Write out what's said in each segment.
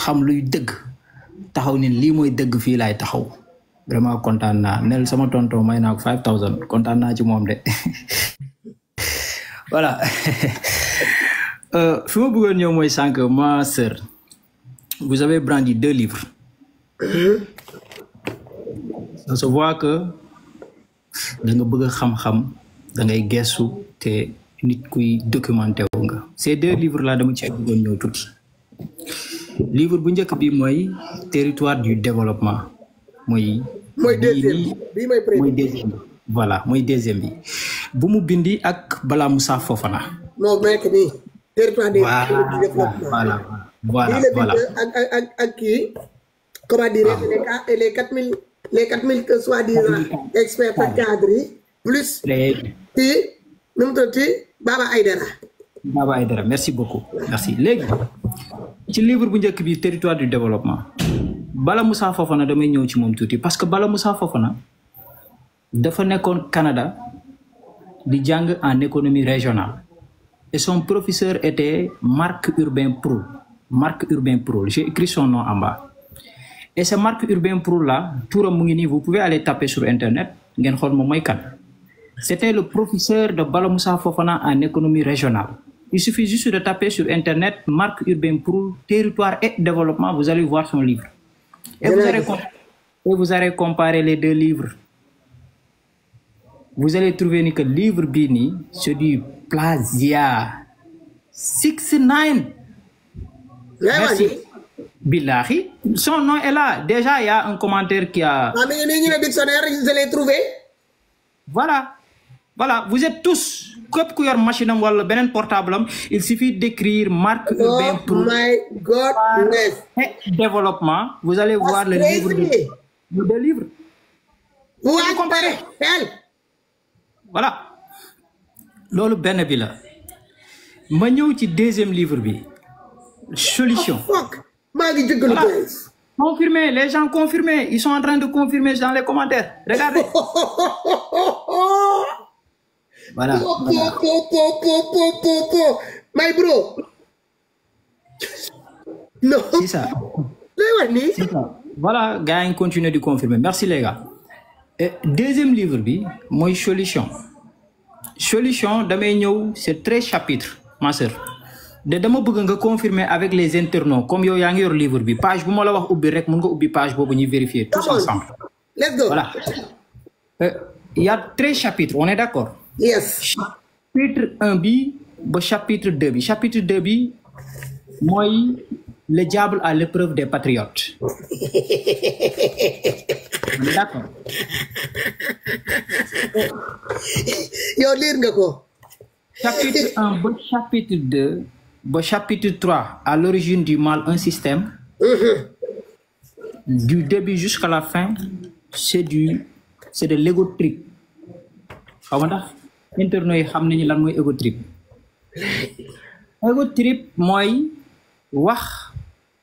xam luy dëgg taxaw ni lii mooy dëgg fii laay taxaw vraiment kontaan naa nel sama tonton may naa ko 5000 kontaan naa ci moom de voilà fi ma bëggoon ñëw mooy sànq ma sœur vous avez brandi 2 livres ça se voit que da nga bëgg a xam-xam da ngay gestu te nit kuy documenté wu nga ces 2 livres là dama ci bëggoon ñëw tuuti livre bu njëkk bi mooy territoire du développement mooy deuxième voilà mooy deuxième bi bu mu bindi ak Bala Moussa Fofana non mec ni territoire du développement voilà ak kii comment dire les 4000 soi-disant experts cadres plus ti nu mu tuddati Baba Aïdara merci beaucoup merci léegi ci livre bu njëkk bi territoire du développement Bala Moussa Fofana damay ñëw ci moom tuuti parce que Bala Moussa Fofana dafa nekkoon Canada di jàng en économie régionale et son professeur était Marc Urbain Proul j'ai écrit son nom en bas et ce Marc Urbain Proul là turam mu ngi nii vous pouvez aller taper sur internet ngeen xool moom mooy kan c'était le professeur de Bala Moussa Fofana en économie régionale. Il suffit juste de taper sur internet Marc Urbain Proul territoire et développement, vous allez voir son livre et vous allez comparer les 2 livres. Vous allez trouver que le livre Bini, c'est du plagiat. 6ix9ine. Merci. Billahi. Son nom est là. Déjà, il y a un commentaire qui a... Ah, mais le dictionnaire, vous allez trouver. Voilà, vous êtes tous, comme vous avez machine ou un portable, il suffit d'écrire Marc Urbain Proul. Oh my goodness. Développement, vous allez voir le livre. Le livre. Vous comparez. Voilà. Lolo ben bi la. Ma ñëw ci deuxième livre bi. Solution. Oh, fuck. Voilà. Confirmé, les gens confirmés, ils sont en train de confirmer dans les commentaires. Regardez. Voilà. My bro. Non. C'est ça. Voilà, gars, continue de confirmer. Merci les gars. Et deuxième livre bi, moi solution. Solution, damay ñëw, c'est 13 chapitres, ma sœur. De dama bëgg nga confirmer avec les internautes comme yow yaa ngi yor livre bi page bu ma la wax ubbi rek mën nga ubbi page boobu ñuy vérifier tous ensemble. Let's go. Voilà. Il y a 13 chapitres, on est d'accord? Yes. Chapitre 1 bi ba chapitre 2 bi. Chapitre 2 bi mooy le diable à l'épreuve des patriotes. On est d'accord? Yow lire nga ko. Chapitre 1 ba chapitre 2 ba chapitre 3 à l'origine du mal un système. Du début jusqu'à la fin c'est de l'ego trip. Xaw ma ndax internautes yi xam nañu lan mooy ego trip. Ego trip mooy wax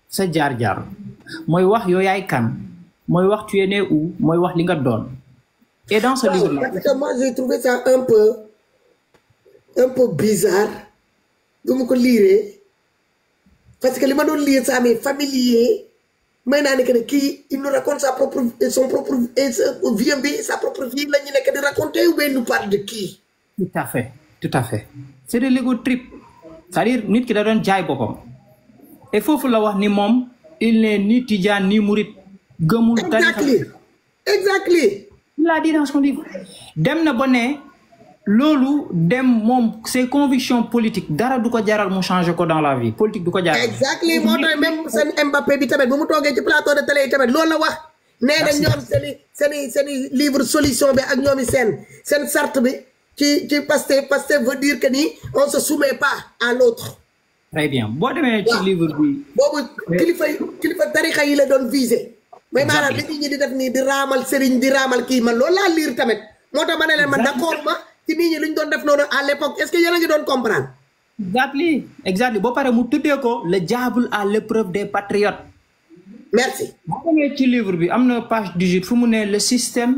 sa jaar-jaar mooy wax yow yaay kan mooy wax tu es né où mooy wax li nga doon. Et dans ce livre là. Parce que moi j'ai trouvé ça un peu bizarre bu ma ko lire parce que li ma doon lire ça m'est familier may naa ne que kii il nous raconte son propre vie sa propre vie la ñu nekk di raconter ou bien nous parle de qui. Tout à fait c'est de l'ego trip c'est-à-dire nit ki da doon jaay boppam et foofu la wax ni moom il n'est ni tijaan ni murit gëmul exactly il l'a dit dans son livre dem na ba ne loolu dem moom ses convictions politiques dara du ko jaral mu changer ko dans la vie politique du ko jaral. exactly moo tax même seen Mbappé bi tamit bu mu toogee ci plateau de télé yi tamit loolu la wax. nee na ñoom seeni livre solution bi ak ñoomi seen charte bi ci Pastef veut dire que ni on se soumet pas à l'autre. Très bien boo demee ci livre bi. boobu kilifa tarixa yi la doon viser. mais maanaam li ñi di def nii di raamal sëriñ di raamal kii man loolu laa lire tamit moo tax ma ne leen man d'accord ma. ci nit ñi lu ñu doon def noonu à l'époque est-ce que yéen a ngi doon comprendre. exactly boo pare mu tuddee ko le diable à l'épreuve des patriotes. merci. boo demee ci livre bi am na page 18 fu mu ne le système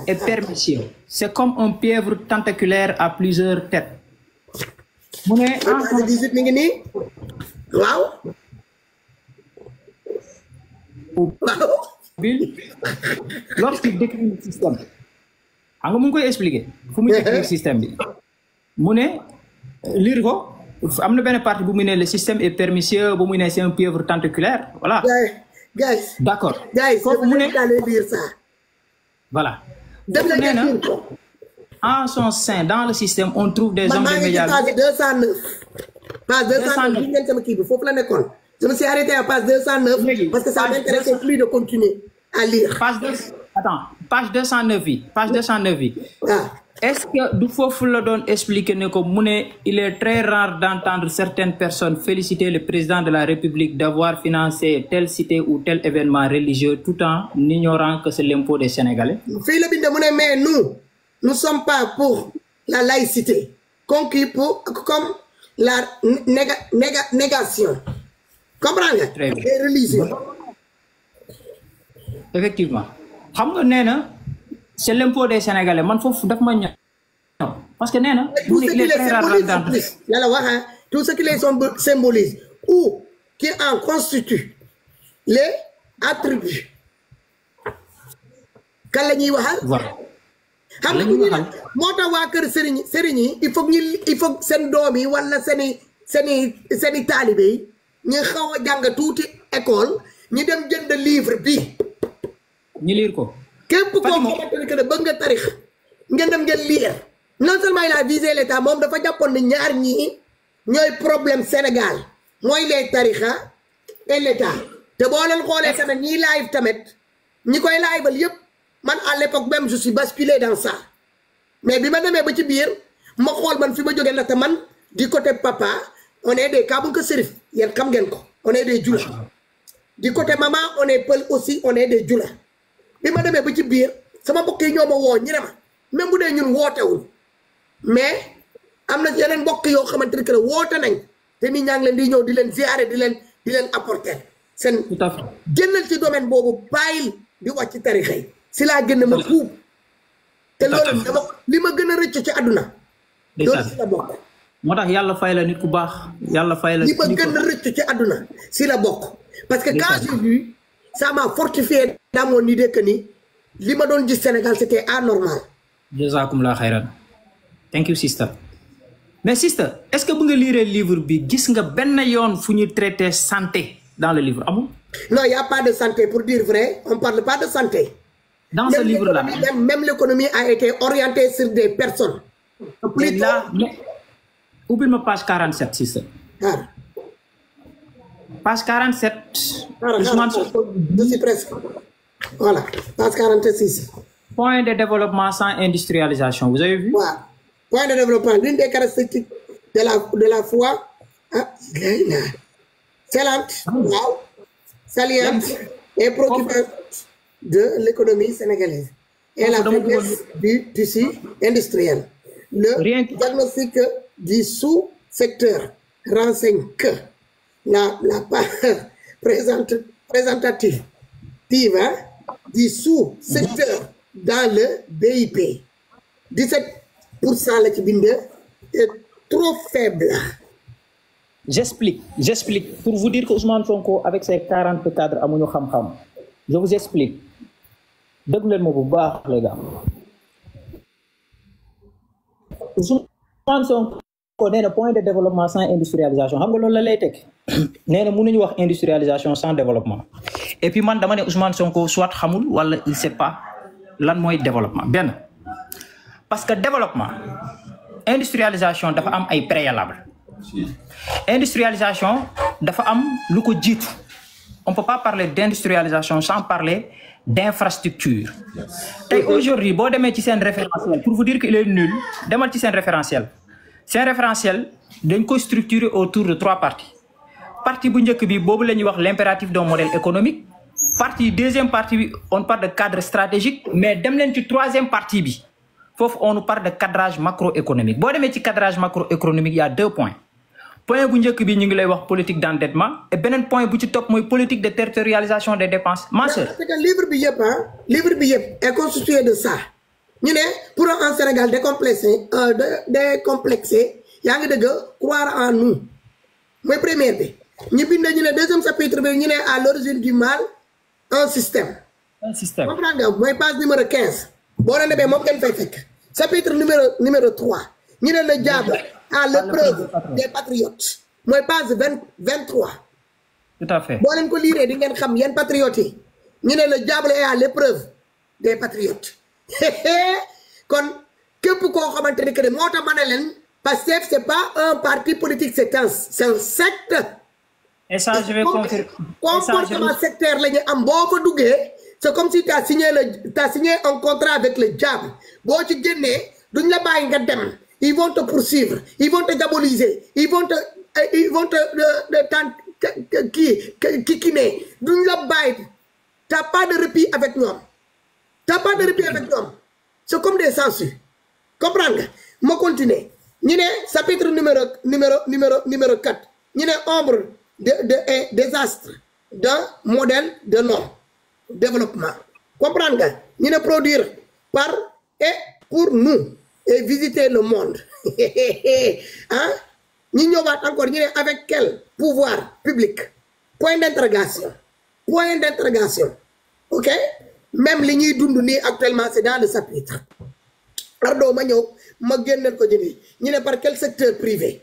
est permissif. c'est comme un pieuvre tentaculaire à plusieurs têtes. mu ne page 18 mi ngi nii waaw. lorsqu'il décrit le système xam nga mu ngi koy expliquer fu mu décrire système bi mu ne lire ko am na benn partie bu mu ne le système est pernicieux bu mu ne c'est un pieuvre tentaculaire voilà. guys d'accord foofu mu ne lire ça. voilà foofu nee na en son sein dans le système on trouve des hommes de médias. page 209 page 209 ngeen sama kii bi foofu la nekkoon. Je me suis arrêté à page 209 parce que ça m'intéressait plus de continuer à lire. Page 209 bi page 209 bi. Est-ce que du foofu la doon expliquer ne ko mu ne il est très rare d'entendre certaines personnes féliciter le président de la République d'avoir financé telle cité ou tel événement religieux tout en ignorant que c'est l'impôt des Sénégalais. fii la binde mu ne mais nous sommes pas pour la laïcité conquis pour comme la négation. Comprends nga. Très bien. Les religions. Effectivement xam nga nee na c'est l'impôt des Sénégalais man foofu daf ma ñor parce que nee na. tout ce qui les symbolise yàlla wax tout ce qui les symbolise ou qui en constitue les attributs. kan la ñuy waxal. voilà. xam nga moo tax waa kër sëriñ yi il faut seen doom yi wala seeni taalibe yi ñu xaw a jàng tuuti école ñu dem jënd livre bi ñu lire ko. képp koo xamante ne que ne bëgg nga tarix ngeen dem ngeen lire non seulement il a visé l'état moom dafa jàppoon ne ñaar ñii ñooy problème Sénégal mooy les tarixa et l'état te boo leen xoolee tamit ñiy live tamit ñi koy liveal yëpp man à l'époque même je suis basculé dans ça mais bi ma demee ba ci biir ma xool man fi ma jógee ndaxte man du côté papa on est des Kabouka Serif yéen xam ngeen ko on est des Jula du côté maman on est Peul aussi on est des Jula bi ma demee ba ci biir sama mbokk yi ñoo ma woo ñu ne ma même bu dee ñun wootewul mais am na yeneen mbokk yoo xamante ne que woote nañ te nit ñaa ngi leen di ñëw di leen ziare di leen apporter seen génnal ci domaine boobu bàyyil di wàcc ci tarixa yi si laa génn ma fuub te loolu dama li ma gën a rëcc ci àdduna loolu si la bokk moo tax yàlla fay la nit ku baax yàlla fay la li ma gën a rëcc ci àdduna si la bokk parce que quand j'ai vu ça m'a fortifié dans mon idée que ni li ma doon gis Sénégal c'était anormal. jazakumullah khairan. Thank you sister. Mais sister est-ce que bu nga lire livre bi gis nga benn yoon fu ñu traiter santé dans le livre amul. Non, il n'y a pas de santé pour dire vrai, on parle pas de santé. Dans ce livre-là. Même l'économie a été orientée sur des personnes. Et là, oublie-moi page 47 sister. Page 47. Je suis presque. Voilà, page 46. Point de développement sans industrialisation, vous avez vu? Voilà. Point de développement, l'une des caractéristiques de la foi, saliente et préoccupante de l'économie sénégalaise et la faiblesse du tissu industriel. Le diagnostic du sous-secteur renseigne que la part représentative du sous-secteur dans le BIP, 17% la ci bind, est trop faible. J'explique. Pour vous dire que Ousmane Sonko, avec ses 40 cadres, amuñu xam-xam. Je vous explique. Déglu leen ma bu baax les gars. Ousmane Sonko nee na point de développement sans industrialisation xam nga loolu la lay teg. Nee na mënuñu wax industrialisation sans développement. Et puis man dama ne Ousmane Sonko soit xamul wala il sait pas lan mooy développement benn. Parce que développement industrialisation dafa am ay préalable. Industrialisation dafa am lu ko jiitu. On peut pas parler d'industrialisation sans parler d'infrastructure. Tey aujourd'hui boo demee ci seen référentiel pour vous dire qu'il est nul demal ci seen référentiel. Seen référentiel dañ ko structurer autour de 3 parties. Partie bu njëkk bi boobu la ñuy wax l'impératif d'un modèle économique. Deuxième partie bi on parle de cadre stratégique mais dem leen ci troisième partie bi foofu on nous parle de cadrage macroéconomique. Boo demee ci cadrage macroéconomique il y a 2 points. Point bu njëkk bi ñu ngi lay wax politique d'endettement et beneen point bu ci topp mooy politique de territorialisation des dépenses. Ma sœur. Parce que livre bi yëpp est constitué de ça. ñu ne pour un Sénégal décomplexé yaa ngi dëgg croire en nous mooy première bi ñu bind ñu ne deuxième chapitre bi ñu ne à l'origine du mal un système. Un système. Comprendre nga mooy page numéro 15 boo leen demee moom ngeen fay fekk chapitre numéro 3 ñu ne le diable à l'épreuve des patriotes mooy page 23. Tout à fait. boo leen ko liiree di ngeen xam yeen patriotes yi ñu ne le diable est à l'épreuve des patriotes kon képp koo xamante ni que ne moo tax ma ne leen Pastef c'est pas un parti politique c'est un secte. Et ça je vais confirmer. Comportement sectaire la ñu am boo fa duggee c'est comme si tu as signé un contrat avec le diable boo ci génnee duñ la bàyyi nga dem ils vont te poursuivre ils vont te diaboliser ils vont te kii duñ la bàyyi t'as pas de répit avec ñoom c'est comme des sangsues comprendre nga ma continuer ñu ne chapitre numéro 4 ñu ne ombre de désastre d'un modèle de non-développement comprendre nga ñu ne produire par et pour nous et visiter le monde ah ñu ñëwaat encore ñu ne avec quel pouvoir public point d'interrogation ok même li ñuy dund nii actuellement c'est dans le chapitre ardo ma ñëw ma génneel ko jëni ñu ne par quel secteur privé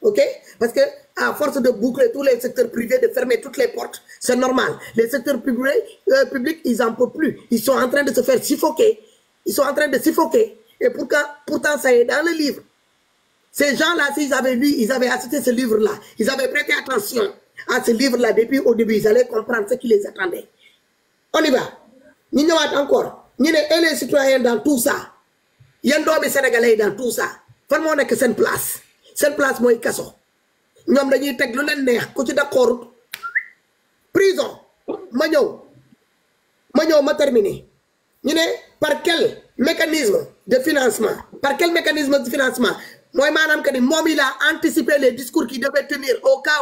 ok parce que à force de boucler tous les secteurs privés de fermer toutes les portes c'est normal les secteurs publics ils en peuvent plus ils sont en train de se faire suffoquer et pourtant ça est dans le livre. Ces gens-là, s'ils avaient lu, ils avaient assisté ce livre-là, ils avaient prêté attention à ce livre-là depuis au début, ils allaient comprendre ce qui les attendait. On y va. Nous ñëwaat encore. Ñu ne et les citoyens dans tout ça. Yan doomi sénégalais dans tout ça. Fan moo nekk seen place. Seen place mooy kaso. Ñoom dañuy teg lu leen neex ku ci d'accord. Prison. Ma ñëw ma terminer. Ñu ne par quel mécanisme de financement mooy maanaam que ni moom il a anticipé les discours qui devaient tenir au cas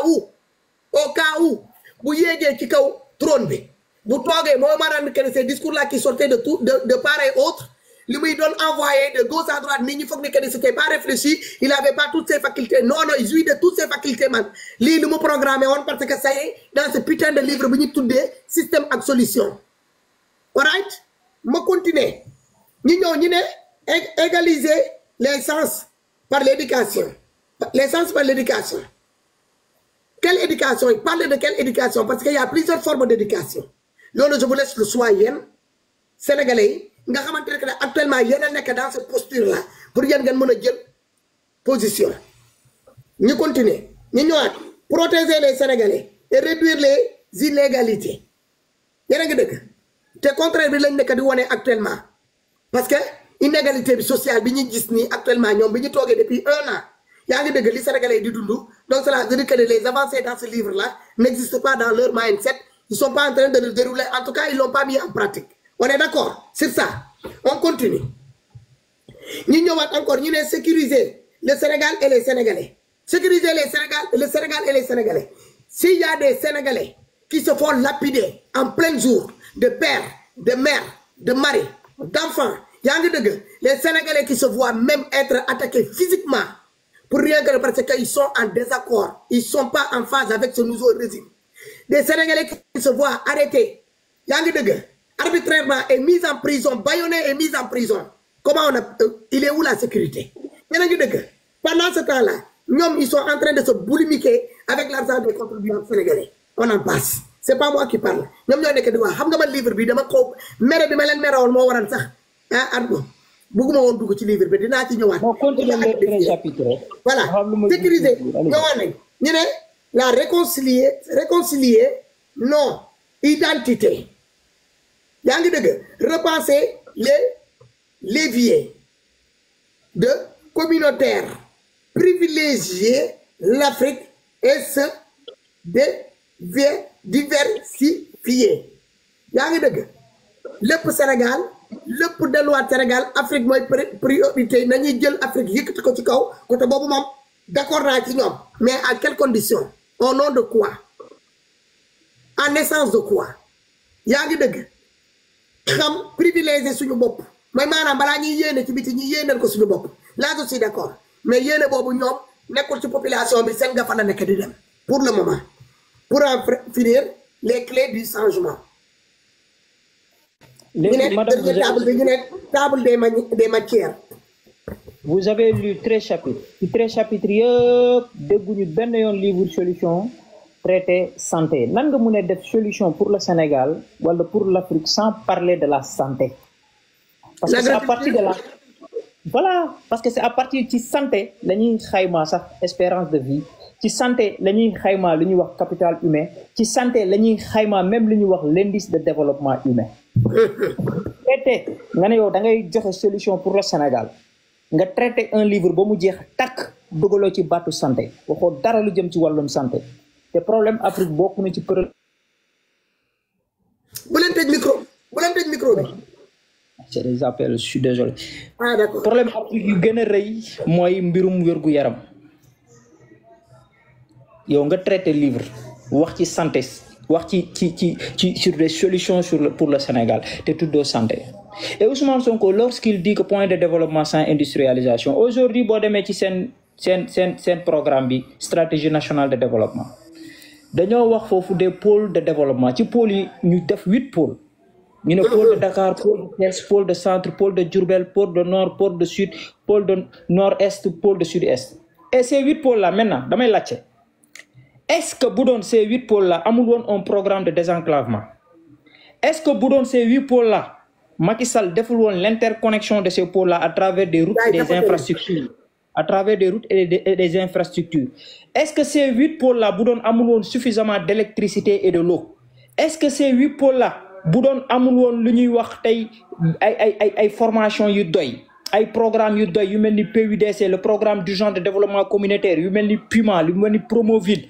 où bu yéegee ci kaw trône bi bu toogee mooy maanaam que ni ces discours là qui sortaient de part et autre li muy doon envoyé de gauche à droite nit ñi foog ni que ni c'était pas réfléchi il avait pas toutes ses facultés non il jouit de toutes ses facultés man lii lu mu programmé woon parce que ça y est dans ce putain de livre bu ñu tuddee système ak solution alright ma continuer ñu ñëw ñu ne égaliser les sens par l'éducation. Quelle éducation? Il parle de quelle éducation? Parce qu'il y a plusieurs formes d'éducation. Là, je vous laisse le choix, Sénégalais, actuellement, il y a dans cette posture-là pour y avoir une position. Nous continuons. Nous protéger les Sénégalais et réduire les inégalités. C'est contraire de ce actuellement. Parce que inégalité sociale bi ñu gis ni actuellement ñom bi ñu togué depuis 1 an yaa ngi dëgg li Sénégalais di dund donc cela veut dire que les avancées dans ce livre là n'existent pas dans leur mindset ils sont pas en train de le dérouler en tout cas ils l'ont pas mis en pratique on est d'accord sur ça on continue ñu ñëwaat encore ñu né sécuriser le Sénégal et les Sénégalais sécuriser le Sénégal et les Sénégalais s'il y a des Sénégalais qui se font lapider en plein jour de pères de mères de maris d'enfants. Les Sénégalais qui se voient même être attaqués physiquement pour rien que parce qu'ils sont en désaccord, ils ne sont pas en phase avec ce nouveau régime. Des Sénégalais qui se voient arrêtés, arbitrairement et mis en prison, bâillonnés et mis en prison. Comment il est où la sécurité? Pendant ce temps-là, ils sont en train de se boulimiquer avec l'argent des contribuables sénégalais. On en passe. C'est pas moi qui parle. Ñom ñoy nek di wax xam nga man livre bi dama ko méré bi ma leen mérawol mo waral sax ardo bëgguma woon dugg ci livre bi dinaa ci ñëwaat voilà sécuriser ñëwaat nañ ñu ne la réconcilier non identité yaa ngi dëgg repenser les leviers de communautaire privilégier l'Afrique et se diversifier yaa ngi dëgg lépp Sénégal lépp delluwaat Sénégal Afrique mooy priorité nañuy jël Afrique yëkkati ko ci kaw côté boobu moom d'accord naa ci ñoom mais à quelles conditions au nom de quoi en essence de quoi yaa ngi dëgg xam privilégier suñu bopp mooy maanaam balaa ñuy yéene ci biti ñuy yéeneel ko suñu bopp là je suis d'accord mais yéene boobu ñoom nekkul ci population bi seen nga fa la nekk di dem pour le moment pour en finir les clés du changement. Madame, table des matières. Vous avez lu 13 chapitres. Ci 13 chapitres yëpp dégguñu benn yoon livre solution traité santé. Nan nga mën a def solution pour le Sénégal wala pour l'Afrique sans parler de la santé? Parce que c'est à partir de la voilà, parce que c'est à partir ci santé la ñuy xayma sax espérance de vie. Ci santé la ñuy xayma lu ñuy wax capital humain. Ci santé la ñuy xayma même lu ñuy wax l'indice de développement humain. Traité nga ne yow da ngay joxe solution pour le Sénégal. Nga traité un livre ba mu jeex takk dugaloo ci baatu santé waxoo dara lu jëm ci wàllum santé te problème Afrique bokk na ci problème. bu leen tëj micro bi. C'est des appels, je suis désolé. Ah d'accord. Problème Afrique yu gën a rëy mooy mbirum wérgu yaram yow nga traité livre wax ci santé wax ci sur des solutions pour le Sénégal te tuddoo santé. Et Ousmane Sonko, lorsqu'il dit que point de développement sans industrialisation, aujourd'hui, boo demee ci seen programme bi stratégie nationale de développement dañoo wax foofu des pôles de développement ci pôles yi ñu def 8 pôles ñu ne pôle de Dakar, pôle de Thiès, pôle de centre, pôle de Diourbel, pôle de nord, pôle de sud, pôle de nord-est, pôle de sud-est. Et ces 8 pôles là maintenant damay laajte est-ce que bu doon ces 8 pôles là amul woon un programme de désenclavement? Est-ce que bu doon ces 8 pôles là Macky Sall deful woon l'interconnexion de ces pôles là à travers des routes et des infrastructures, à travers des routes et des infrastructures? Est-ce que ces 8 pôles là bu doon amul woon suffisamment d'électricité et de l'eau? Est-ce que ces 8 pôles là bu doon amul woon lu ñuy wax tey ay formation yu doy, ay programme yu doy yu mel ni PUDC, le programme d'urgence de développement communautaire, yu mel ni PUMA, yu mel ni Promoville?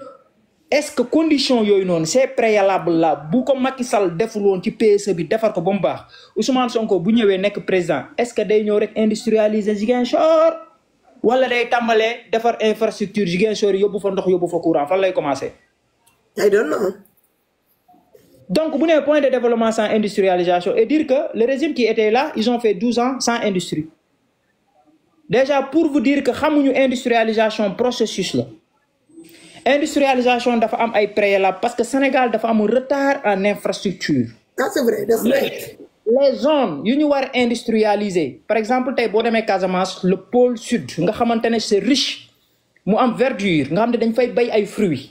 Est-ce que condition yooyu noonu c'est préalable là bu ko Macky Sall deful woon ci PSE bi defar ko ba mu baax Ousmane Sonko bu ñëwee nekk président est-ce que day ñëw rek industrialiser Ziguinchor wala day tàmbalee defar infrastructure Ziguinchor yóbbu fa ndox yóbbu fa courant fan lay commencer? I don't know. Donc bu nee point de développement sans industrialisation et dire que le régime qui était là ils ont fait 12 ans sans industrie. Déjà pour vous dire que xamuñu industrialisation processus la. Industrialisation dafa am ay préalable parce que Sénégal dafa am retard en infrastructure. Ah c'est vrai, that's right. Les zones yu ñu war industrialiser par exemple tey boo demee Casamance le pôle sud nga xamante ne c'est riche mu am verdure nga xam ne dañ fay bay ay fruits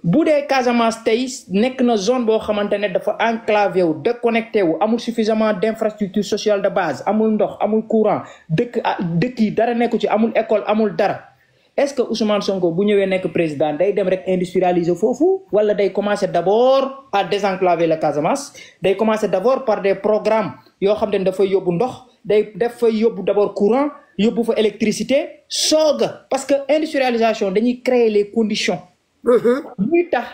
bu dee Casamance tey nekk na zone boo xamante ne dafa enclavé wu déconnecté wu amul suffisamment d'infrastructure sociale de base amul ndox amul courant dëkk yi dara nekku ci amul école amul dara. Est-ce que Ousmane Sonko bu ñëwee nekk président day dem rek industrialiser foofu wala day commencer d'abord à désenclaver la Casamance day commencer d'abord par des programmes yoo xam ne dafay yóbbu ndox daf fay yóbbu d'abord courant yóbbu fa électricité sooga parce que industrialisation dañuy créer les conditions muy tax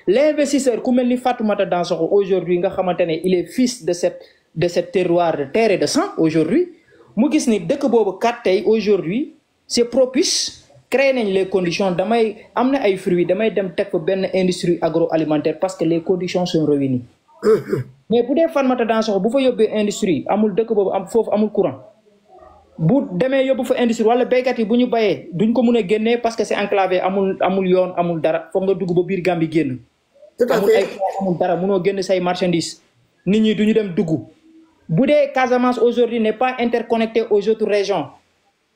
l'investisseur ku mel ni Fatoumata Dansogo aujourd'hui nga xamante ne il est fils de cette terroir de terre et de sang aujourd'hui mu gis ni dëkk boobu kat tey aujourd'hui c'est propice créer nañ les conditions damay am na ay fruits damay dem teg fa benn industrie agroalimentaire parce que les conditions sont réunies mais bu dee Fatoumata Dansogo bu fa yóbbee industrie amul dëkk boobu am foofu amul courant bu demee yóbbu fa industrie wala béykat yi bu ñu bayee duñ ko mun a génnee parce que c'est enclavé amul yoon amul dara foog nga dugg ba biir Gambie génn amul ay amul dara munoo génn say marchandises nit ñi duñu dem dugg bu dee Casamance aujourd'hui n'est pas interconnecté aux autres régions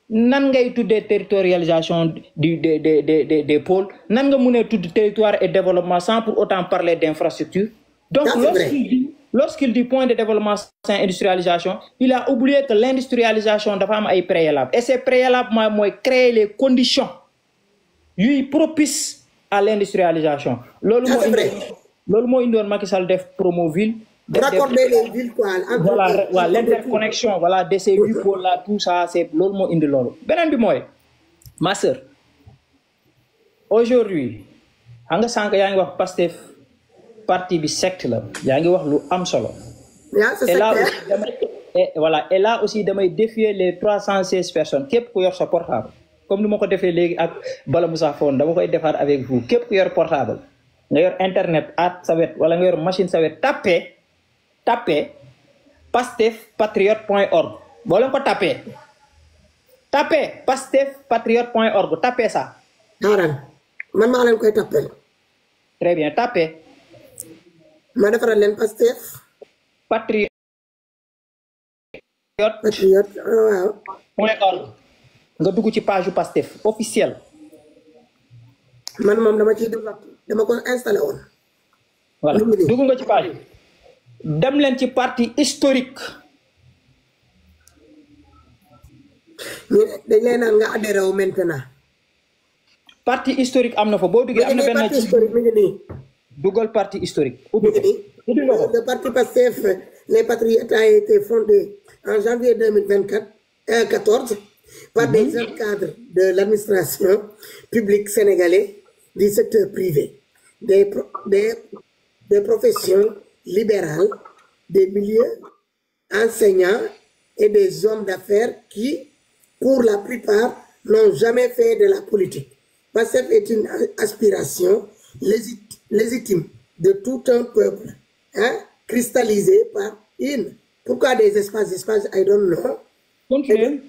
nan ngay tuddee territorialisation des pôles nan nga mun a tudd territoire et développement sans pour autant parler d'infrastructure. Donc lorsqu'il dit point de développement sans industrialisation il a oublié que l'industrialisation dafa am ay préalables et ces préalables mooy créer les conditions yuy propices à l'industrialisation. loolu moo indoon Macky Sall def Promoville. Raccorder les villes quoi. Voilà l'interconnexion voilà de ces 8 pôles là tout ça c'est loolu moo indi loolu. beneen bi mooy ma sœur aujourd'hui xam nga sànq yaa ngi wax Pastef parti bi secte la yaa ngi wax lu am solo. Et là aussi damay défier les 316 personnes képp ku yor sa portable comme ni ma ko defee léegi ak Bala Moussa Fone dama koy defaat avec vous képp ku yor portable nga yor internet at sa wet wala nga yor machine sa wet tapé pastefpatriote.org boo leen ko tapé pastefpatriote.org tapé ça. man maa leen koy tapé. Très bien tapé ma defaral leen Pastef. patriote waaw. .org nga dugg ci page yu Pastef officiel. man moom dama ciy dama ko installé woon. voilà dugg nga ci page dem leen ci parti historique. dañ lay naan nga adhéré wu maintenant. parti historique am na fa boo duggee am na benn parti historique mi ngi nii. dugal parti historique. Le parti Pastef les Patriotes a été fondé en janvier 2014 par des jeunes cadres de l'administration publique sénégalaise, du secteur privé, des professions libérales, des milieux enseignants et des hommes d'affaires qui, pour la plupart, n'ont jamais fait de la politique. Pastef est une aspiration légitime de tout un peuple, cristallisé par une. Pourquoi des espaces, I don't know. Continuez.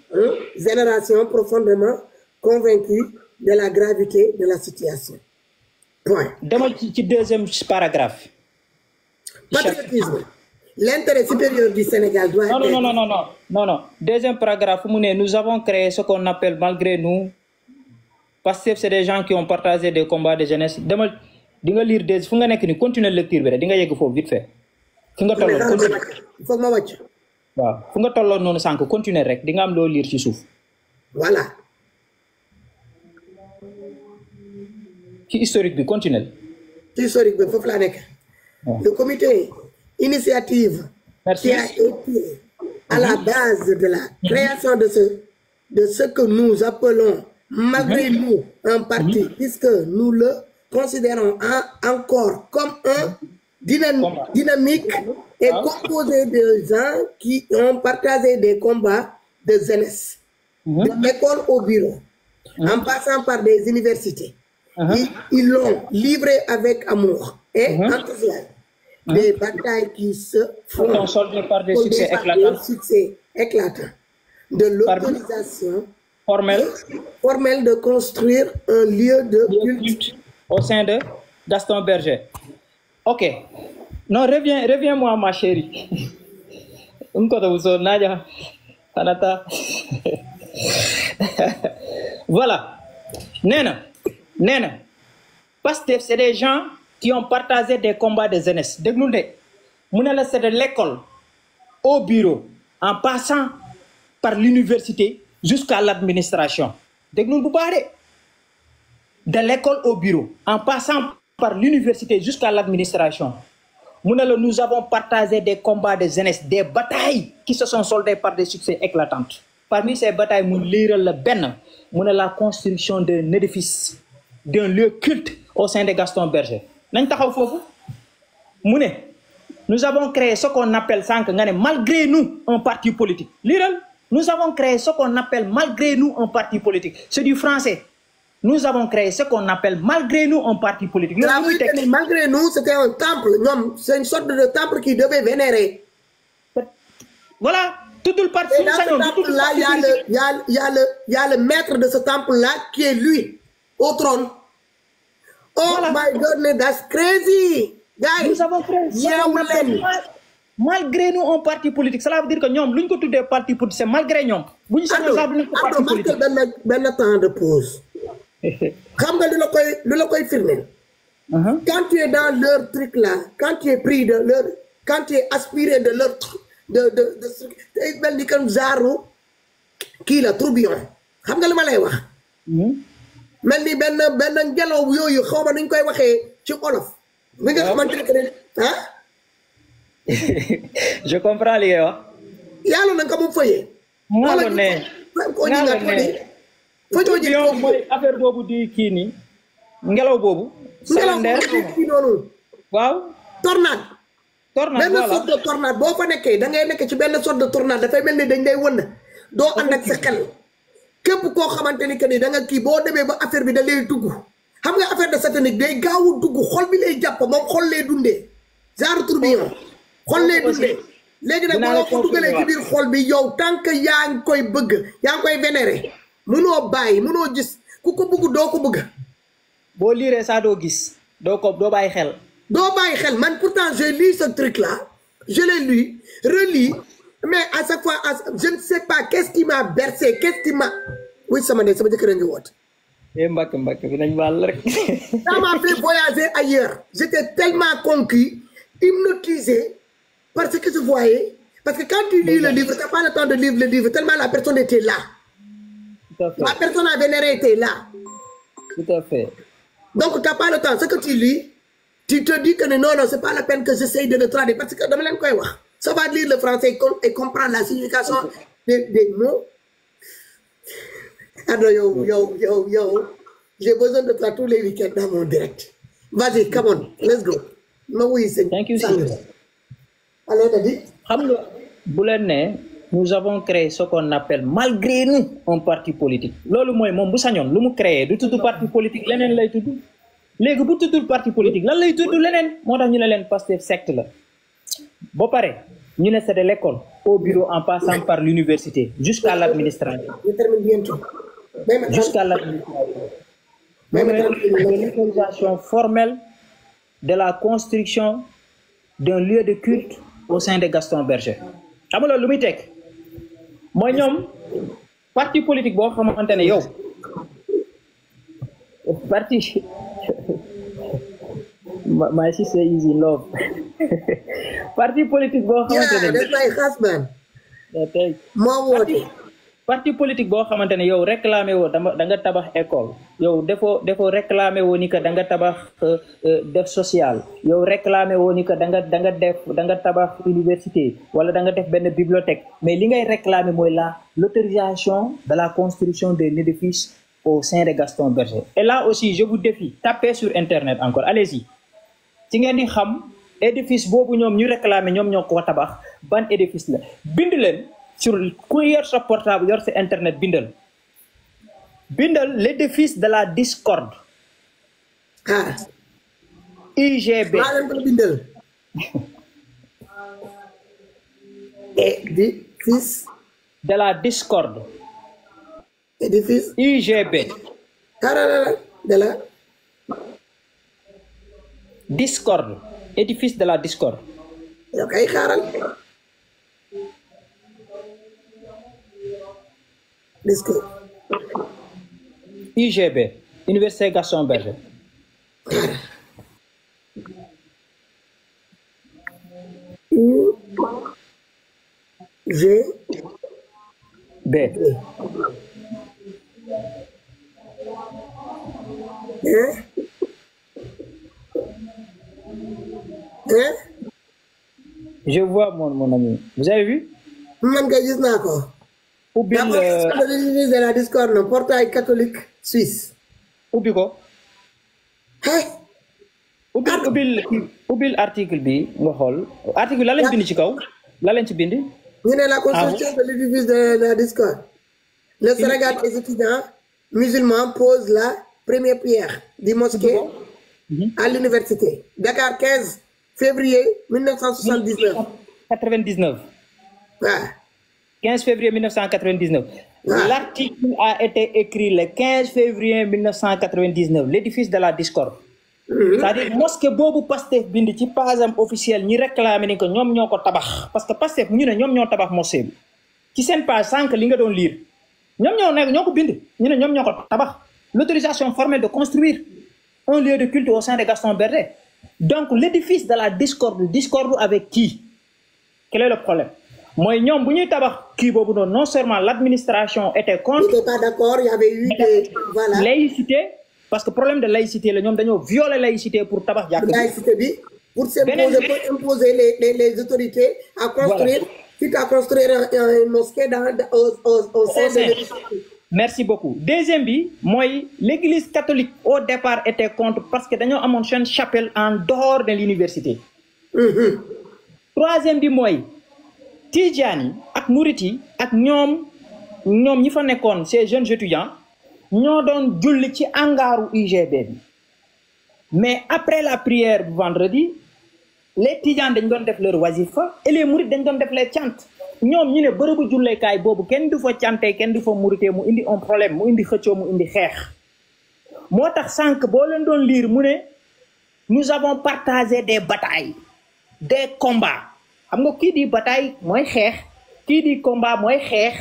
Génération profondément convaincue de la gravité de la situation. Point. Demal ci deuxième paragraphe. Patriotisme. L'intérêt supérieur du Sénégal doit être... Non. Deuxième paragraphe, nous avons créé ce qu'on appelle malgré nous. Pastef, c'est des gens qui ont partagé des combats de jeunesse. Demal di nga lire des fu nga nek ni continuer lecture bi rek di nga yegg foofu vite fait. Fu nga tolloo continue. Il faut que ma wàcc. waaw fu nga tolloo noonu sànq continuer rek di nga am loo lire ci suuf. Voilà. ci historique bi continuer. Ci historique bi foofu laa nekk. Le comité initiative qui a été à la base de la création de ce que nous appelons malgré nous un parti, puisque nous le considérons encore comme un dynamique et composé de gens qui ont partagé des combats de jeunesse, de l'école au bureau, en passant par des universités. Ils l'ont livré avec amour et enthousiasme. Des batailles qui se font soldées par des succès éclatants. De l'autorisation formelle de construire un lieu de culte au sein de Gaston Berger. Ok. Non, reviens-moi, ma chérie. Voilà. Nena. Pastef, c'est des gens qui ont partagé des combats de jeunesse. C'est de l'école au bureau, en passant par l'université jusqu'à l'administration. De l'école au bureau, en passant par l'université jusqu'à l'administration. Nous avons partagé des combats de jeunesse, des batailles qui se sont soldées par des succès éclatants. Parmi ces batailles, la construction d'un édifice, d'un lieu culte au sein de Gaston Berger. Nous avons créé ce qu'on appelle malgré nous un parti politique. Nous avons créé ce qu'on appelle malgré nous un parti politique. C'est du français. Nous avons créé ce qu'on appelle malgré nous un parti politique. Malgré nous, c'était un temple. C'est une sorte de temple qui devait vénérer. Voilà, tout le parti. Et dans ce temple-là, il y a le maître de ce temple-là qui est lui, au trône. Oh my goodness, that's crazy. Guys, nous avons créé malgré nous un parti politique. Cela veut dire que nous, l'une des partis politiques, c'est malgré nous. Vous ne savez pas parti politique. Temps de pause. Quand tu es dans leur truc là, quand tu es pris de leur, quand tu es aspiré de leur truc, de comme Zaro, qui la tourbillon. Xam nga li ma lay wax. Mel ni benn ngelaw yooyu xaw ma nuñ koy waxee ci olof. Mi nga xamante ne je comprends li ngay wax. Yàlla na nga mu fayee. Wala ne. Tourbillon mooy affaire boobu di kii nii. Ngelaw boobu. Waaw. Tornade. Benn sorte de tornade boo fa nekkee da ngay nekk ci benn sorte de tornade dafay mel ni dañ lay wënd doo ànd ak sa xel képp koo xamante ni que ni da nga kii boo demee ba affaire bi da lay dugg xam nga affaire de satanique day gaawu dugg xol bi lay jàpp moom xol lay dundee genre tourbillon xol lay dundee léegi nag boo ko dugalee ci biir xol bi yow tant que yaa ngi koy bëgg yaa ngi koy vénérer mënoo bàyyi mënoo gis ku ko bëgg doo ko bëgg boo liiree saa doo gis doo bàyyi xel doo bàyyi xel man pourtant je lis ce truc là je l'ai lu relis mais à chaque fois je ne sais pas qu'est-ce qui m'a bercé qu'est-ce qui m'a oui sama jëkkër a ngi woote. Mbacke bi nañ baal rek. Ça m'a fait voyager ailleurs j'étais tellement conquis hypnotisé par ce que je voyais parce que quand tu lis le livre t'as pas le temps de lire le livre tellement la personne était là. Tout à fait. La personne à vénérer était là. Tout à fait. Donc t'as pas le temps ce que tu lis tu te dis que non c'est pas la peine que j'essaye de le traduire parce que dama leen koy wax ça va lire le français et comprendre la signification des mots. Alors yo j'ai besoin de toi tous les week-ends dans mon direct. Vas-y come on let's go. ma wuyu sëñ. Thank you. Alors t'as dit. xam nga bu leen ne nous avons créé ce qu'on appelle malgré nous un parti politique loolu mooy moom bu sañoon lu mu créé du tudd parti politique leneen lay tudd léegi bu tuddul parti politique lan lay tudd leneen moo tax ñu ne leen Pastef secte la ba pare ñu ne c'est de l'école au bureau en passant par l'université jusqu'à l'administration. Je termine bientôt. Jusqu'à l'administration. L'autorisation formelle de la construction d'un lieu de culte au sein de Gaston Berger. xam nga loolu lu muy teg mooy ñoom parti politique boo xamante ne yow parti my sister is in love parti politique boo xamante ne that's my husband. moo woote. parti politique boo xamante ne yow réclamé woo da nga tabax école yow defoo réclamé woo ni que da nga tabax def social yow réclamé woo ni que da nga tabax université wala da nga def benn bibliothèque mais li ngay réclamé mooy l'autorisation de la construction d'un édifice au sein de Gaston Berger. Et là aussi je vous défie tapez sur internet encore allez-y ci ngeen di xam édifice boobu ñoom ñu réclamé ñoom ñoo ko tabax ban édifice la bind leen. Sur ku yor sa portable yor sa internet bindal l'édifice de la discorde. IGB. maa leen ko bindal. édifice. de la discorde. édifice. IGB. de la. discorde. édifice de la discorde. yow kay xaaral. Discours. UGB, Université Gaston Berger. B. Je vois mon ami. Vous avez vu? Man nga gis naa ko. Ubbil l'édifice de la discorde portail catholique suisse. ubbi ko. ubbil article bi nga xool article la lañ bind ci kaw la lañ ci bind. ñu ne la construction de l'édifice de la discorde. Le Sénégal des étudiants musulmans pose la première pierre du mosquée à l'université. Dakar 15 février 1979. 99. waaw. 15 février 1999. L'article a été écrit le 15 février 1999, l'édifice de la discorde. C'est-à-dire mosquée boobu Pastef bind ci page officielle ñi réclamé ni que ñoom ñoo ko tabax parce que Pastef ñu ne ñoom ñoo tabax mosquée bi ci seen page sànq li nga doon lire ñoom ñoo ko bind ñu ne ñoom ñoo ko tabax l'autorisation formelle de construire un lieu de culte au sein de Gaston Berger. Donc l'édifice de la discorde avec qui? Quel est le problème? Moi, ñoom bu ñuy tabax kii boobu noonu non seulement l'administration était contre. Ils n'étaient pas d'accord, il y avait eu des voilà. Laïcité parce que problème de laïcité la ñoom dañoo violer laïcité pour tabax jàkk. Laïcité bi pour s'imposer pour imposer les autorités à construire quitte à construire une mosquée au sein de l'édifice. Merci beaucoup. Deuxième bi mooy l'église catholique au départ était contre parce que dañoo amoon seen chapelle en dehors de l'université. Troisième bi mooy Tidjani ak Mouriti ak ñoom ñi fa nekkoon ces jeunes étudiants ñoo doon julli ci angaaru UGB bi mais après la prière du vendredi les Tidjane dañ doon def leur wazifa et les Mourites dañ doon def les cant ñoom ñu ne bërëbu julleekaay boobu kenn du fa cantee kenn du fa muritee mu indi un problème mu indi xëccoo mu indi xeex moo tax sànq boo leen doon lire mu ne nous avons partagé des batailles, des combats. Xam nga kii di bataille mooy xeex, kii di combat mooy xeex,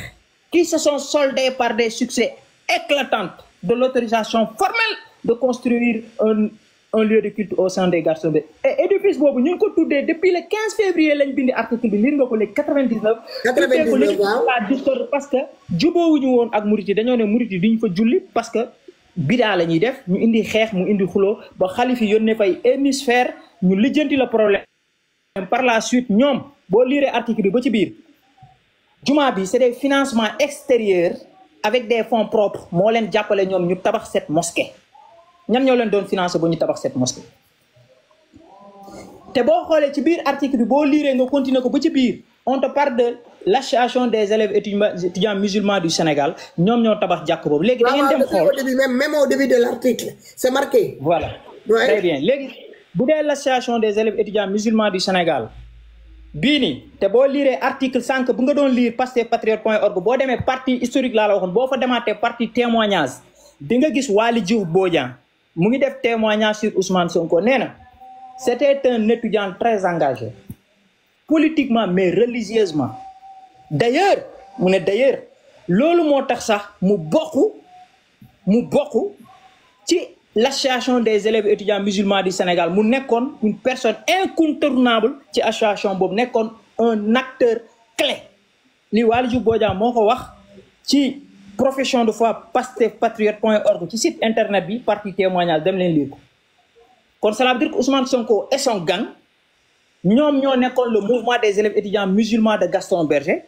qui se sont soldés par des succès éclatants de l'autorisation formelle de construire un lieu de culte au sein des garçons. Et édifice boobu ñu ngi ko tuddee depuis le 15 février lañ bindi article bi lire nga ko léegi 99. 99 waaw la discorde parce que jubóowuñu woon ak murit yi dañoo ne murit yi duñ fa julli parce que bidaa la ñuy def ñu indi xeex mu indi xuloo ba xalif yi yónnee fay hémisphère ñu lijjanti le problème. Par la suite ñoom boo lire article bi ba ci biir jumaa bi c'est des financements extérieurs avec des fonds propres moo leen jàppale ñoom ñu tabax cette mosquée. ñan ñoo leen doon financer ba ñu tabax cette mosquée te boo xoolee ci biir article bi boo liiree nga continuer ko ba ci biir on te parle de l'association des élèves étudiants musulmans du Sénégal ñoom ñoo tabax jàkk boobu léegi da ngeen dem xool même au début de l'article c'est marqué. Voilà Ouais. Très bien léegi bu dee l'association des élèves étudiants musulmans du Sénégal bii nii te boo liiree article sànq bu nga doon lire pastefpatriote.org boo demee partie historique laa la waxoon boo fa demaatee partie témoignage di nga gis Waly Diouf Bodian mu ngi def témoignage sur Ousmane Sonko nee na c'était un étudiant très engagé politiquement mais religieusement d'ailleurs mu ne d'ailleurs loolu moo tax sax mu bokk ci l'association des élèves étudiants musulmans du Sénégal mu nekkoon une personne incontournable ci association boobu nekkoon un acteur clé li Waly Diouf Bodian moo ko wax ci profession de foi pastefpatriote.org ci site internet bi partie témoignage dem leen lire ko kon cela veut dire que Ousmane Sonko et son gang ñoom ñoo nekkoon le mouvement des élèves étudiants musulmans de Gaston Berger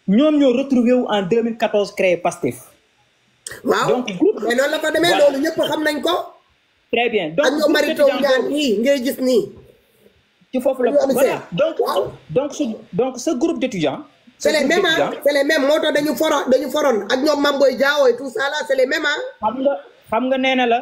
ñoom ñoo retrouvé wu en 2014 créé Pastef. waaw donc groupe mais noonu la fa demee loolu ñëpp xam nañ ko. très bien donc ak ñoom Marito Ndiaye nii ngay gis nii. ci foofu la voilà donc ce groupe d'étudiants. c'est les mêmes moo tax dañu foroon ak ñoom Mame Boye Diao et tout ça là c'est les mêmes xam nga nee na la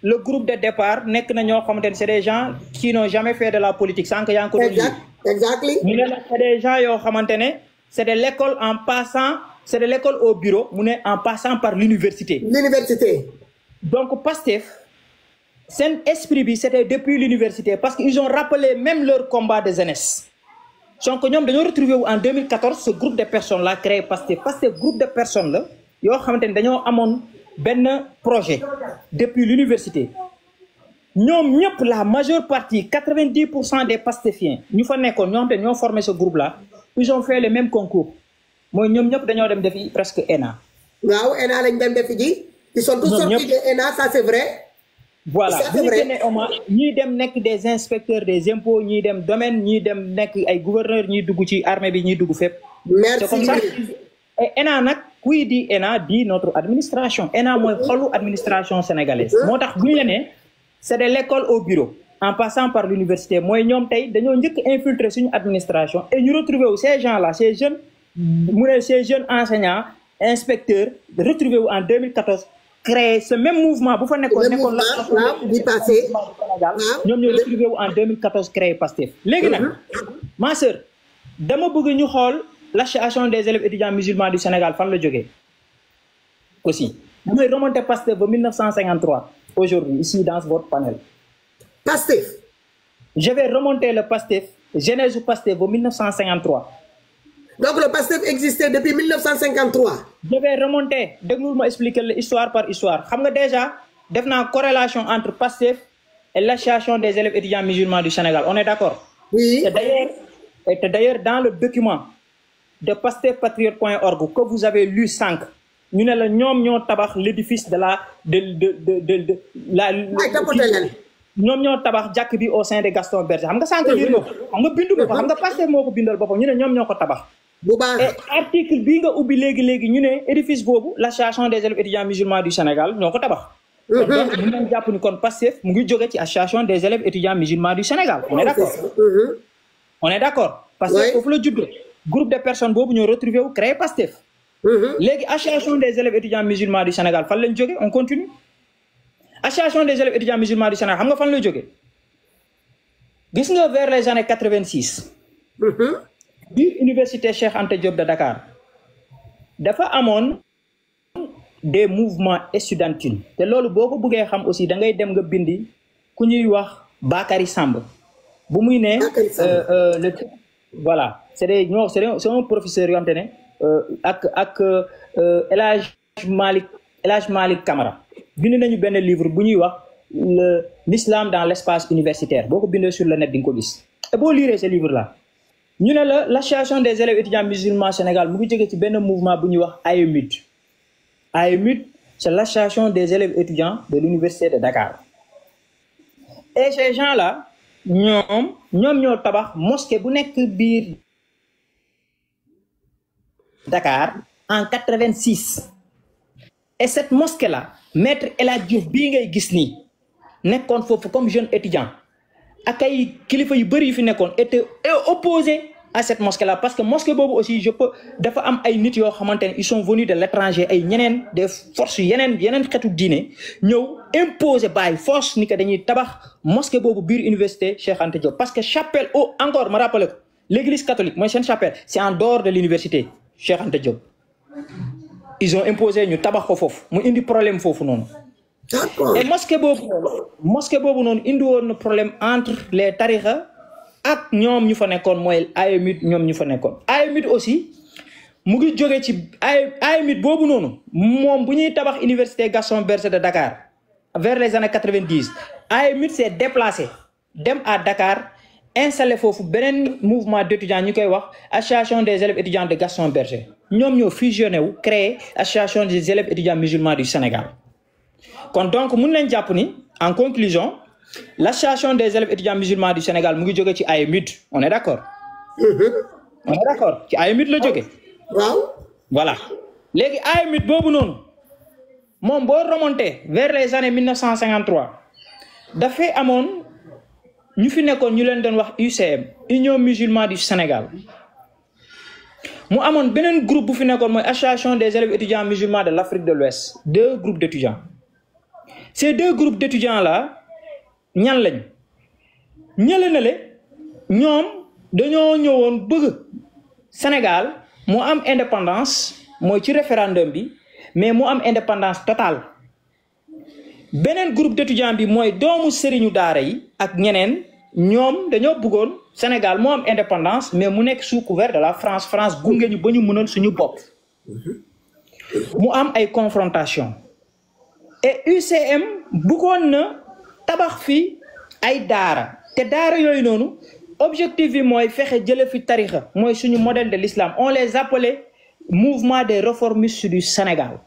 le groupe de départ nekk na ñoo xamante ne c'est des gens qui n'ont jamais fait de la politique sans que yaa ngi ko doon exactly ñu ne la c'est des gens yoo xamante ne c'est de l'école en passant c'est de l'école au bureau mu ne en passant par l'université donc Pastef seen esprit bi c'était depuis l'université parce que ils ont rappelé même leur combat de jeunesse donc ñoom dañoo retrouvé wu en 2014 ce groupe de personnes là créé Pastef groupe de personnes la yoo xamante ne dañoo amoon benn projet depuis l'université ñoom ñëpp la majeure partie 90% des Pastefiens ñu fa nekkoon ñoo xam te ñoo formé ce groupe là ils ont fait le même concours mooy ñoom ñëpp dañoo dem defi presque ENA. waaw ENA lañ dem defi ji. ils sont tous sortis de ENA ça c'est vrai. voilà bu ñu génnee ñii dem nekk des inspecteurs des impôts ñii dem domaine ñii dem nekk ay gouverneurs ñii dugg ci armée bi ñii dugg fépp. merci c'est comme ça et ENA nag kuy di ENA di notre administration ENA mooy xolu administration sénégalaise. moo tax bu ñu la nee c'est de l'école au bureau en passant par l'université mooy ñoom tey dañoo njëkk infiltrer suñu administration et ñu retrouver wu ces gens là ces jeunes mu ne ces jeunes enseignants inspecteurs retrouver wu en 2014. créer ce même mouvement bu fa nekkoon la bi passé ñoom ñoo retrouvé wu en 2014 créé Pastef léegi nag ma sœur dama bëgg ñu xool l'association des élèves étudiants musulmans du Sénégal fan la jógee aussi damay remonter Pastef ba 1953 aujourd'hui ici dans votre panel Pastef je vais remonter le Pastef genèse du Pastef ba 1953 donc le Pastef existait depuis 1953. je vais remonter déglul ma expliquer la histoire par histoire xam nga déjà def naa corrélation entre Pastef et l'association des élèves étudiants musulmans du Sénégal on est d'accord. Oui. Et d'ailleurs dans le document de pastefpatriote.org que vous avez lu sànq ñu ne la ñoom ñoo tabax l'édifice de la ñoom ñoo tabax jàkk bi au sein de Gaston Berger xam nga sànq lire nga ko xam nga bindu nga ko xam nga Pastef moo ko bindal boppam ñu ne ñoom ñoo ko tabax. bu baax et article bii nga ubbi léegi ñu ne édifice boobu l'association des élèves étudiants musulmans du Sénégal ñoo ko tabax. donc ñu ngi jàpp ni kon Pastef mu ngi jóge ci association des élèves étudiants musulmans du Sénégal. on est d'accord. Pastef foofu la juddoo groupe de personnes boobu ñoo retrouvé wu créé Pastef. léegi association des élèves étudiants musulmans du Sénégal fan lañ jóge on continue. association des élèves étudiants musulmans du Sénégal xam nga fan la jóge gis nga vers les années 86. biir université Cheikh Anta Diop de Dakar dafa amoon des mouvements estudiantins te loolu boo ko bëggee xam aussi da ngay dem nga bindi ku ñuy wax Bakary Samb bu muy ne voilà c'est un professeur yoo xamante ne ak El Hadj Malick Camara bind nañu benn livre bu ñuy wax l'islam dans l'espace universitaire boo ko bindee sur le net di nga ko gis et boo lire ce livre là ñu ne l'association des élèves étudiants musulmans Sénégal mu ngi jógee ci benn mouvement bu ñuy wax AEMUD c'est l'association des élèves étudiants de l'université de Dakar et ces gens là ñoom ñoo tabax mosquée bu nekk biir Dakar en 86 et cette mosquée là maître El Hadj Diouf bii ngay gis nii nekkoon foofu comme jeune étudiant ak ay kilifa yu bëri yu fi nekkoon était opposé à cette mosquée là parce que mosquée boobu aussi dafa am ay nit yoo xamante ne ils sont venus de l'étranger ay ñeneen des forces yeneen xeetu diine ñëw imposer bàyyi force ni que dañuy tabax mosquée boobu biir université Cheikh Anta Diop parce que chapelle encore ma rappelé ko l'église catholique mooy seen chapelle c'est en dehors de l'université Cheikh Anta Diop ils ont imposé ñu tabax ko foofu mu indi problème foofu noonu et mosquée boobu noonu indi woon na problème entre les tarixa ak ñoom ñu fa nekkoon mooy AEMUD ñoom ñu fa nekkoon AEMUD aussi mu ngi jóge ci AEMUD boobu noonu moom bu ñuy tabax université Gaston Berger de Dakar vers les années 90 AEMUD s'est déplacé dem à Dakar installé foofu beneen mouvement d'étudiants ñu koy wax association des élèves étudiants de Gaston Berger ñoom ñoo fusionné wu créé association des élèves étudiants musulmans du Sénégal kon donc mun nañ jàpp ni en conclusion l'association des élèves étudiants musulmans du Sénégal mu ngi jóge ci AEMUD on est d'accord on est d'accord ci AEMUD la jóge waaw voilà léegi AEMUD boobu noonu moom boo remonté vers les années 1953 dafay amoon ñu fi nekkoon ñu leen doon wax UCM Union musulmane du Sénégal mu amoon beneen groupe bu fi nekkoon mooy association des élèves étudiants musulmans de l'Afrique de l'Ouest 2 groupes d'étudiants ces 2 groupes d'étudiants là ñan lañ ñële na le ñoom dañoo ñëwoon bëgg Sénégal mu am indépendance mooy ci référendum bi mais mu am indépendance totale beneen groupe d'étudiants bi mooy doomu sëriñu daara yi ak ñeneen ñoom dañoo bëggoon Sénégal mu am indépendance mais mu nekk sous couvert de la France gunge ñu ba ñu mënoon suñu bopp mu am ay confrontation et UCM bëggoon na tabax fi ay daara te daara yooyu noonu objectif bi mooy fexe jële fi tarixa mooy suñu modèle de l'islam on les appelait mouvement des réformistes du Sénégal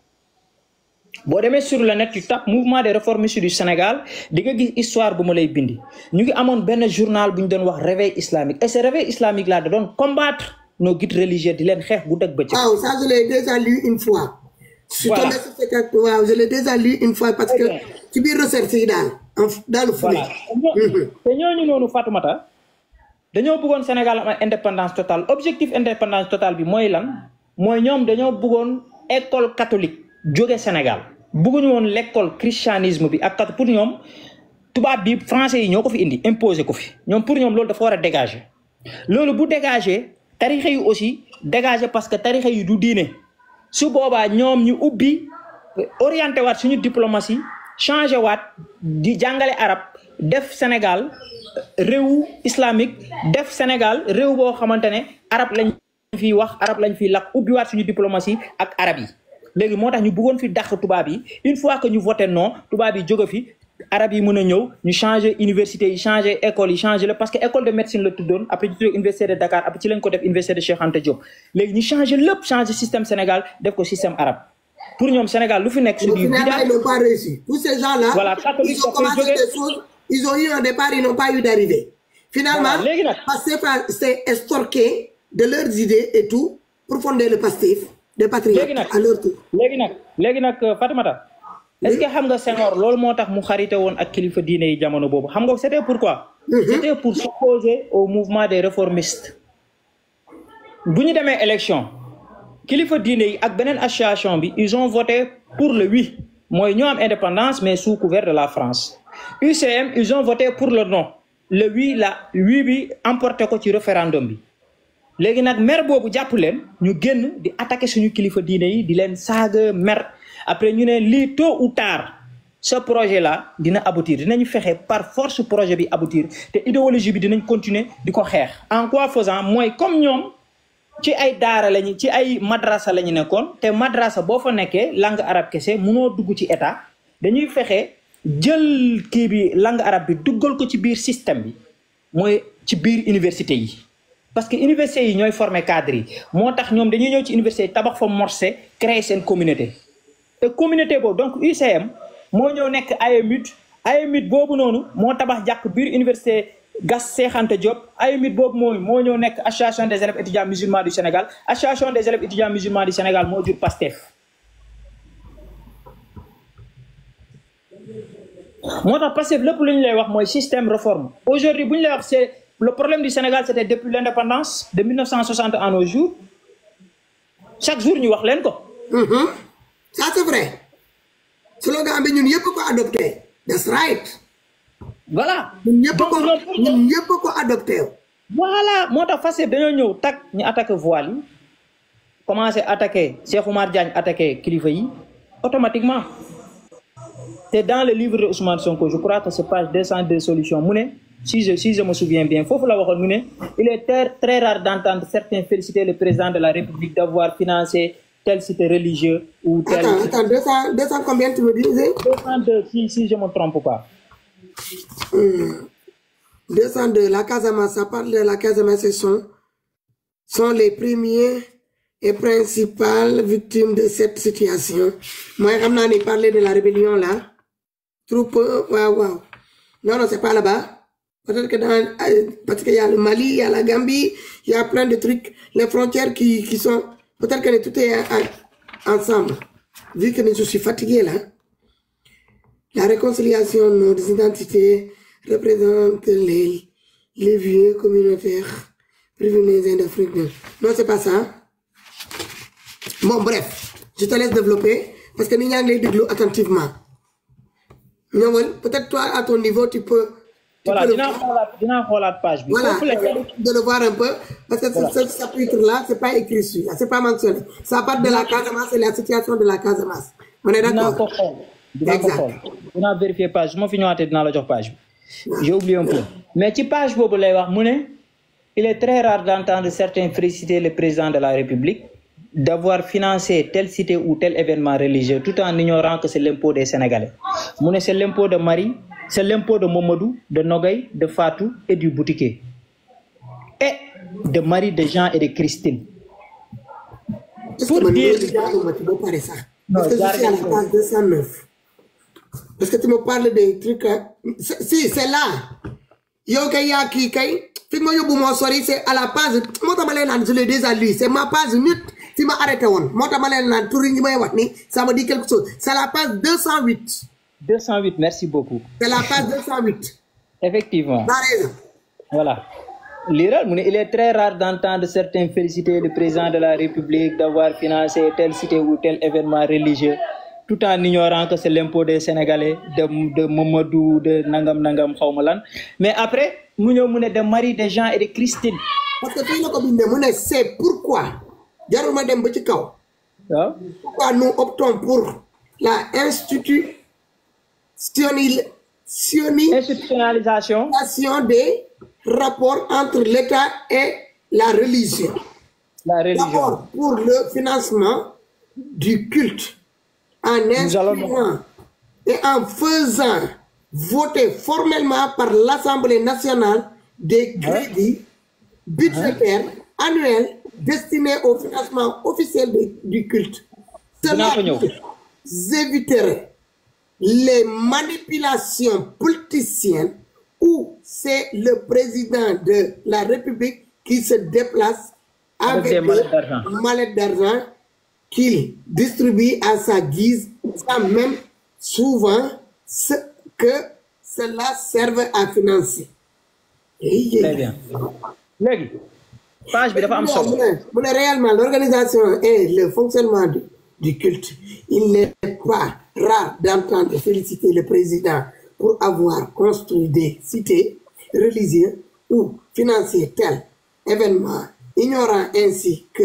boo demee sur le net tu tapes mouvement des réformistes du Sénégal di nga gis histoire bu ma lay bindi ñu ngi amoon benn journal bu ñu doon wax réveil islamique et ce réveil islamique là da doon combattre nos guides religieux di leen xeex bu dëgg bëccëg. waaw ça je l'ai déjà lu une fois. voilà waaw je l'ai déjà lu une fois parce que ci biir recherche yi daal dans le foulée. te ñooñu noonu Fatoumata dañoo bëggoon Sénégal am indépendance totale objectif indépendance totale bi mooy lan mooy ñoom dañoo bëggoon école catholique jóge Sénégal bëgguñu woon l'école christianisme bi ak pour ñoom tubaab bi français yi ñoo ko fi indi imposé ko fi ñoom pour ñoom loolu dafa war a dégager loolu bu dégager tarixa yi aussi dégager parce que tarixa yi du diine su boobaa ñoom ñu ubbi orienté waat suñu diplomatie changé waat di jàngale arab def Sénégal réew islamique def Sénégal réew boo xamante ne arab lañ fiy wax arab lañ fiy lakk ubbi waat suñu diplomatie ak arab yi léegi moo tax ñu bëggoon fi dàq tubaab yi une fois que ñu voté non tubaab yi jóge fi arab yi mën a ñëw ñu changer université yi changer école yi changer la parce que école de médecine la tuddoon après ñu tuddee université de Dakar après ci lañ ko def université de Cheikh Anta Diop léegi ñu changer lépp changer système Sénégal def ko système arabe pour ñoom Sénégal lu fi nekk su ils n'ont pas réussi tous ces gens là voilà ils ont commencé des choses ils ont eu un départ ils n'ont pas eu d'arrivée finalement Pastef s'est estorqué de leurs idées et tout pour fonder le Pastef des patriotes à leur tour léegi nag Fatoumata est-ce que xam nga Senghor loolu moo tax mu xarite woon ak kilifa diine yi jamono boobu xam nga c'était pourquoi c'était pour s'opposer au mouvement des réformistes bu ñu demee élection kilifa diine yi ak beneen association bi ils ont voté pour le oui mooy ñoo am indépendance mais sous couvert de la France UCM ils ont voté pour le non le oui bi emporté ko ci référendum bi léegi nag mer boobu jàpp leen ñu génn di attaquer suñu kilifa diine yi di leen saaga mer après ñu ne lii tôt ou tard ce projet là dina aboutir dinañu fexe par force projet bi aboutir te idéologie bi dinañ continuer di ko xeex en quoi faisant mooy comme ñoom ci ay daara lañu ci ay madrasa lañu nekkoon te madrasa boo fa nekkee langue arabe kese munoo dugg ci état dañuy fexe jël kii bi langue arabe bi duggal ko ci biir système bi mooy ci biir université yi parce que université yi ñooy former cadre yi moo tax ñoom dañuy ñëw ci université yi tabax fa morcé créer seen communauté te communauté boobu donc UCM moo ñëw nekk AEMUT boobu noonu moo tabax jàkk biir université Gas Cheikh Anta Diop AEMUT boobu moo ñëw nekk association des élèves étudiants musulmans du Sénégal association des élèves étudiants musulmans du Sénégal moo jur PASTEF moo tax Pastef lépp lu ñu lay wax mooy système réforme aujourd'hui bu ñu lay wax c'est le problème du Sénégal c'était depuis l'indépendance de 1960 à nos jours chaque jour ñu wax leen ko. Ça c'est vrai slogan bi ñun yëpp ko adopté that's right. Voilà ñun ñëpp ko adopté. Voilà moo tax Pastef dañoo ñëw tak ñu attaqué voile yi commencé attaqué Cheikh Oumar Diagne attaqué kilifa yi automatiquement. C'est dans le livre de Ousmane Sonko, je crois que c'est page 202 solutions. Si je me souviens bien, il est très rare d'entendre certains féliciter le président de la République d'avoir financé tel site religieux ou tel... Attends, 200 combien tu me disais? 202, si je ne me trompe pas. 202, la Casamance, ça parle de la Casamance, sont les premiers et principales victimes de cette situation. Moi, je parlais de la rébellion là. Troupe, waouh. Non, c'est pas là-bas. Peut-être que parce qu'il y a le Mali, il y a la Gambie, il y a plein de trucs. Les frontières qui sont... Peut-être que tout est ensemble. Vu que je suis fatigué là. La réconciliation de nos identités représente les vieux communautaires privilégiés d'Afrique. Non, c'est pas ça. Bon, bref. Je te laisse développer. Parce que nous avons attentivement. Peut-être toi, à ton niveau, tu peux... Voilà, la page. Voilà, de le voir un peu. Parce que ce chapitre-là, ce n'est pas écrit celui-là, ce n'est pas mentionné. Ça part de la Casamance et la situation de la Casamance. On est d'accord? Exact. On a vérifié page. Je m'en finis dans la page. J'ai oublié un peu. Mais ci page bobu lay wax mune il est très rare d'entendre certains féliciter le président de la République d'avoir financé telle cité ou tel événement religieux tout en ignorant que c'est l'impôt des Sénégalais. Mune c'est l'impôt de Marie, c'est l'impôt de Momodou, de Nogay, de Fatou et du boutiquier. Et de Marie, de Jean et de Christine. Pour dire ça. Parce que je suis à la page 209. Parce que tu me parles des trucs. Si, c'est là. Yo kay ya ki kay. Fi mo yobu mo sori c'est à la page. Mota malen nan je l'ai déjà lu. C'est ma page nut. Fi ma arrêté won. Mota malen nan tour yi may wax ni ça me dit quelque chose. C'est la page 208. 208, merci beaucoup. C'est la page 208. Effectivement. T'as raison. Voilà. Il est très rare d'entendre certains féliciter le président de la République d'avoir financé telle cité ou tel événement religieux, tout en ignorant que c'est l'impôt des Sénégalais, de Momodou, de Nangam Nangam Khawmalan. Mais après, de Marie, de Jean et de Christine. Parce que c'est pourquoi, pourquoi nous optons pour la institutionnalisation des rapports entre l'État et la religion. D'abord, pour le financement du culte, en inscrivant et en faisant voter formellement par l'Assemblée nationale des crédits budgétaires annuels destinés au financement officiel du culte. Cela éviterait les manipulations politiciennes où c'est le président de la République qui se déplace avec des mallettes d'argent qu'il distribue à sa guise, sans même souvent que cela serve à financer. Très bien. Réellement, l'organisation et le fonctionnement du culte, il n'est pas rare d'entendre féliciter le président pour avoir construit des cités religieuses ou financé tel événement, ignorant ainsi que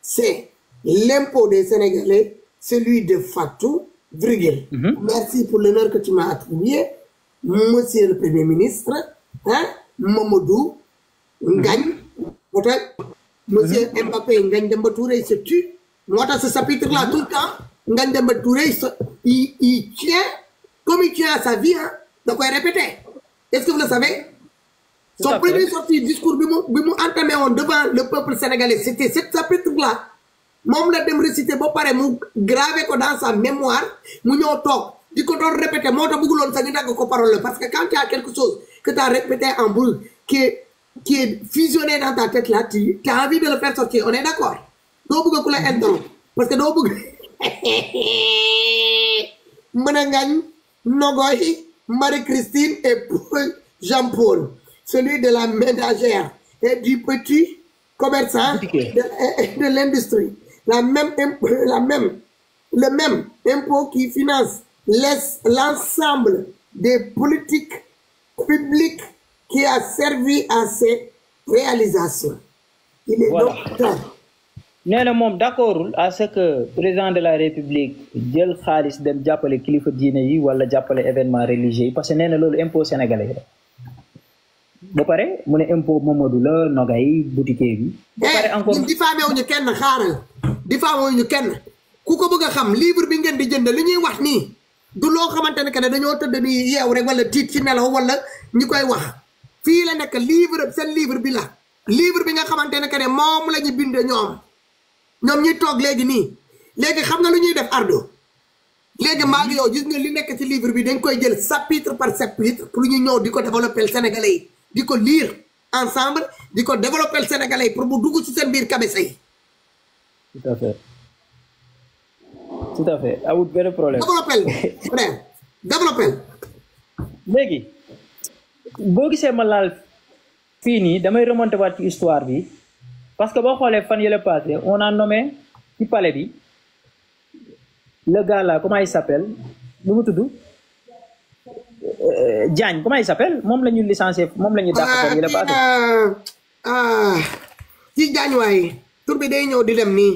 c'est l'impôt des Sénégalais, celui de Fatou, virgule. Merci pour l'honneur que tu m'as attribué, monsieur le Premier ministre, hein, Mamadou Ngagne, monsieur Mbappé Ngagne Demba Touré se tue. Moi, dans ce chapitre-là, tout le temps, Ngagne Demba Touré, il tient, comme il tient à sa vie, hein, donc il répétait. Est-ce que vous le savez? Son premier sorti discours, bimou entamé devant le peuple sénégalais, c'était ce chapitre-là. Mom la dem réciter ba paré mu gravé ko dans sa mémoire mu ñoo tok diko don répéter mo ta bëggulon sa ñu dag ko parole parce que quand tu as quelque chose que tu as répété en boucle qui est fusionné dans ta tête là tu as envie de le faire sortir, on est d'accord? Do bëgg ko la interrompre parce que do bëgg Mëna Ngagne Nogoy Marie-Christine et Jean-Paul, celui de la ménagère et du petit commerçant de l'industrie. Le même impôt qui finance l'ensemble des politiques publiques qui a servi à ses réalisations. Il est donc temps. Néna mom d'accordul à ce que président de la République jël xaliss dem jappalé kilifa diiné yi wala jappalé événement religieux parce que néna lolu impôt sénégalais ba paré mu né impôt Mamadou la Nogay boutique bi ba paré encore diffamé wuñu kenn xaaral diffamé wuñu kenn ku ko bëgg xam livre bi ngeen di jënd li ñuy wax ni du lo xamantene que dañoo teud ni yew rek wala tit ci nelaw wala ñukoy wax fi la nek livre sen livre bi la livre bi nga xamantene que mom lañu bind ñom ñi tok légui ni légui xam nga lu ñuy def Ardo légui ma ngi yow gis nga li nek ci livre bi dañ koy jël chapitre par chapitre pour ñu ñëw diko développer le sénégalais diko lire ensemble diko développer le sénégalais pour bu dugg ci sen biir cabessa yi. Tout à fait awut benn problème développer légui bo gisé ma laal fii nii damay remonter waat ci histoire bi parce que boo xoolee fan yële passé on a nommé ci palais bi le gars là comment il s'appelle lu mu tudd Diagne comment il s'appelle moom la ñu licencié moom la ñu dàq fan yële passé ci Diagne waaye tur bi day ñëw di dem nii